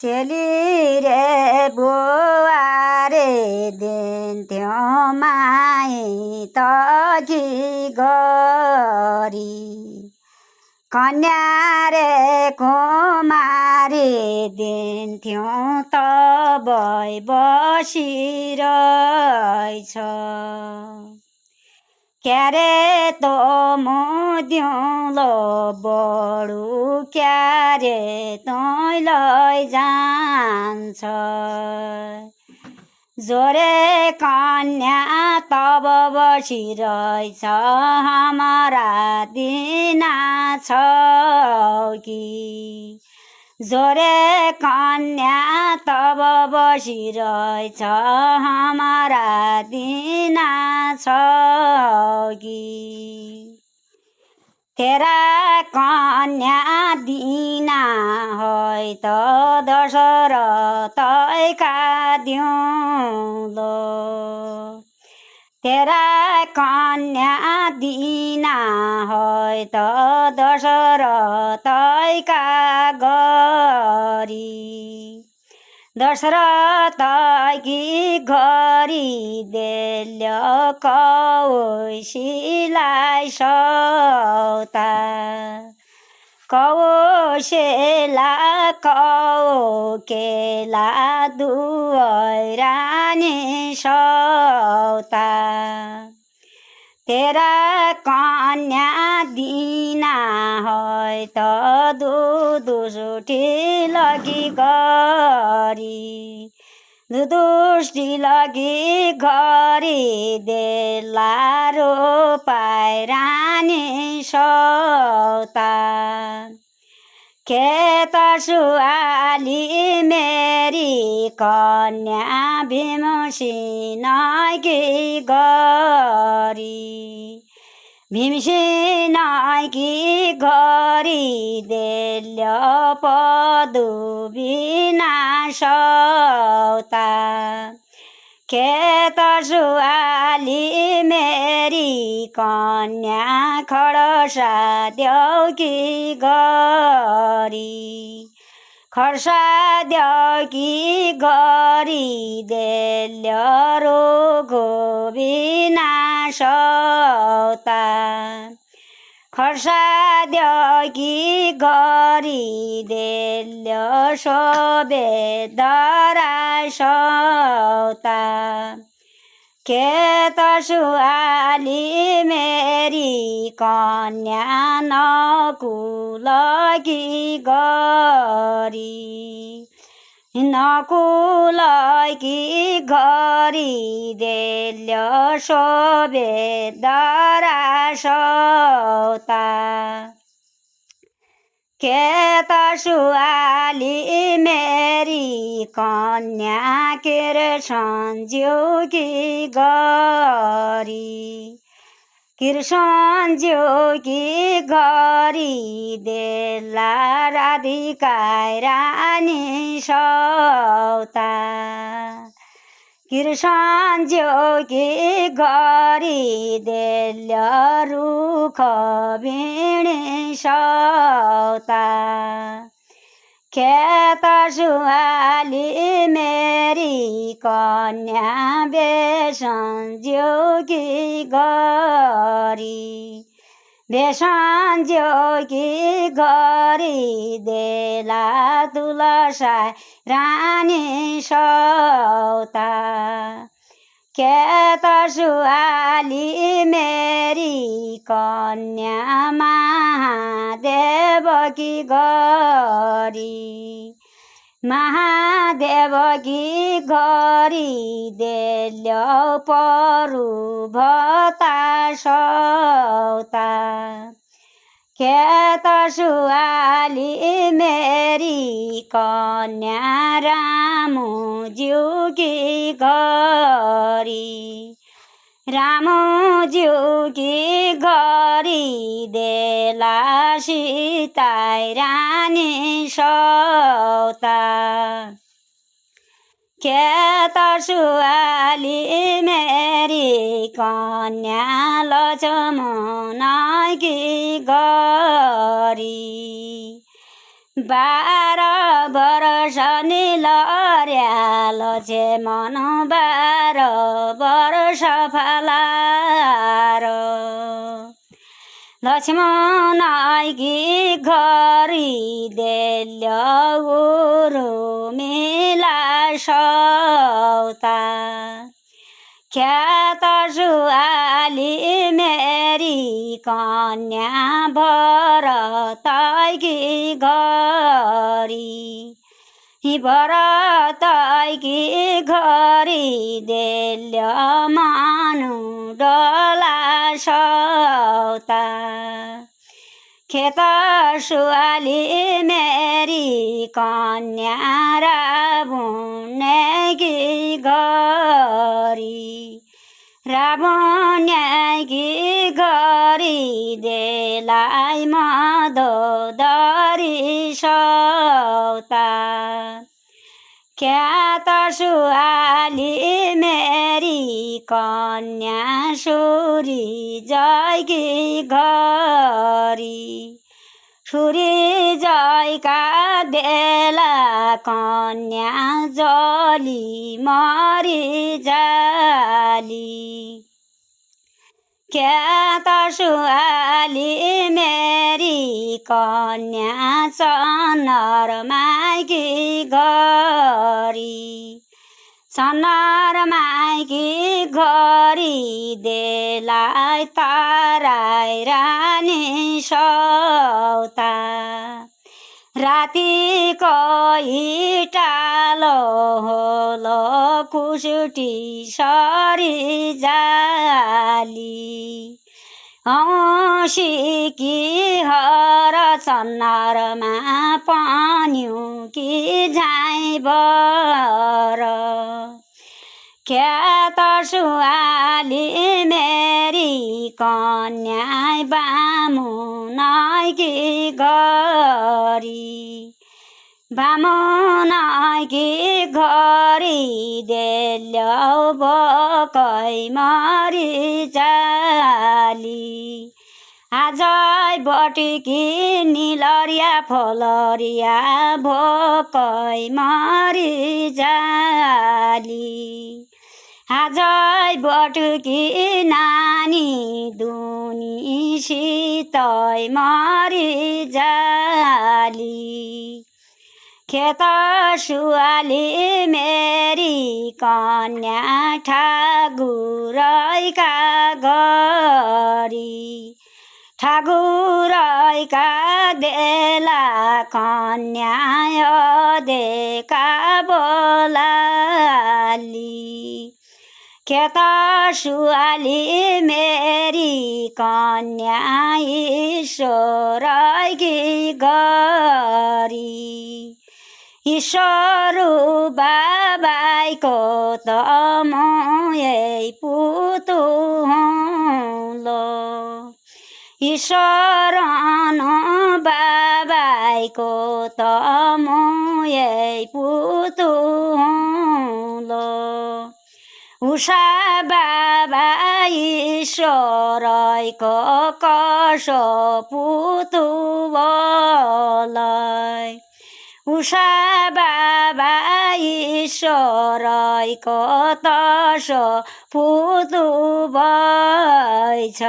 चेली रे बुवारे दिन्थ्यौँ माई तकी गरी कन्या रे कुमारी दिन्थ्यौँ तबै बसिरहेछ क्यारे त मुदिउँलो बडु क्यारे तँ लैजान्छ जोरे कन्या तब बसिरहेछ हाम्रा दिना छौ कि जोरे कन्या तब बसिरहेछ हाम्रा दिना छौ कि तेरा कन्या दिना है त दशरथका दिउँलो तेरा कन्या दिना है त दशरथका गरी दशरथकी गरी देल्य कौशिलाई सौता कौशेला कौकेला दुवै रानी सौता तेरा कन्या दिना है त दुदुष्टी लगी गरी दुदुष्टी लगी गरी देला रोपाई रानी सौता खेत सुहाली मेरी कन्या भीमसेनकी गरी भीमसेनकी गरी देल्य पदुबिना सौता खेत सुहाली मेरी कन्या खडसा देउकी गरी खडसा देउकी गरी देल्य रोगोबिना सौता खडसा देउकी गरी देल्य सोबेदरा सौता खेत सुहाली मेरी कन्या नकुलकी गरी नकुलकी गरी देल्य सोबेदरा सौता खेत सुहाली मेरी कन्या कृष्णज्यूकी गरी कृष्णज्यूकी गरी देला राधिका रानी सौता कृष्णज्यूकी गरी देल्य रुख भिणी सौता खेत सुहाली मेरी कन्या बेसन्ज्यूकी गरी बेसन्ज्यूकी गरी देला तुलसाई रानी सौता खेत सुहाली मेरी कन्या महादेवकी गरी महादेवकी गरी देल्य परुभता सौता खेत सुहाली मेरी कन्या रामज्यूकी गरी रामज्यूकी गरी देला सीताई रानी सौता खेत सुहाली मेरी कन्या लक्ष्मणकी गरी 12 वर्ष निलर्याल छे मन 12 वर्ष फलार लक्ष्मण आइकी घरी देल्य उर्मिला सौता ख्यात सुहाली मेरी कन्या भरतकी घरी भरतकी घरी देल्य मानु डला सौता खेत सुहाली मेरी कन्या रावणकी घरी रावणकी घरी देलाई मदोदरी सौता ख्यात सुहाली मेरी कन्या सुरी जयकी घरी सुरी जयका बेला कन्या जली मरी जाली ख्यात सुहाली मेरी कन्या सनरमाइकी घरी सनरमाइकी घरी देलाई ताराई रानी सौता राति हिटालो होलो कुसुटी सरी जाली औँसीकी हर सन्नरमा पन्यु कि झाइ बर ख्यात सुहाली मेरी कन्या बामुनाइकी घरी बामुनाइकी घरी देल्य बकै मरी जाली आजै बटिकी निलरिया फलरिया भोकै मरी जाली आजै बटुकी नानी दुनी शीतै मरी जाली खेत सुहाली मेरी कन्या ठाकुरैका घरी ठाकुरैका बेला कन्या देखा बोलाली खेत सुहाली मेरी कन्या ईश्वरैकी घरी ईश्वर बाबाईको त म यही पुतु हुँलो ईश्वर बाबाईको त म यही पुतु हुँलो उषा बाबा ईश्वरैको कसो पुतु बोलै उषा बाबा ईश्वरैको तसो पुतु भएछ।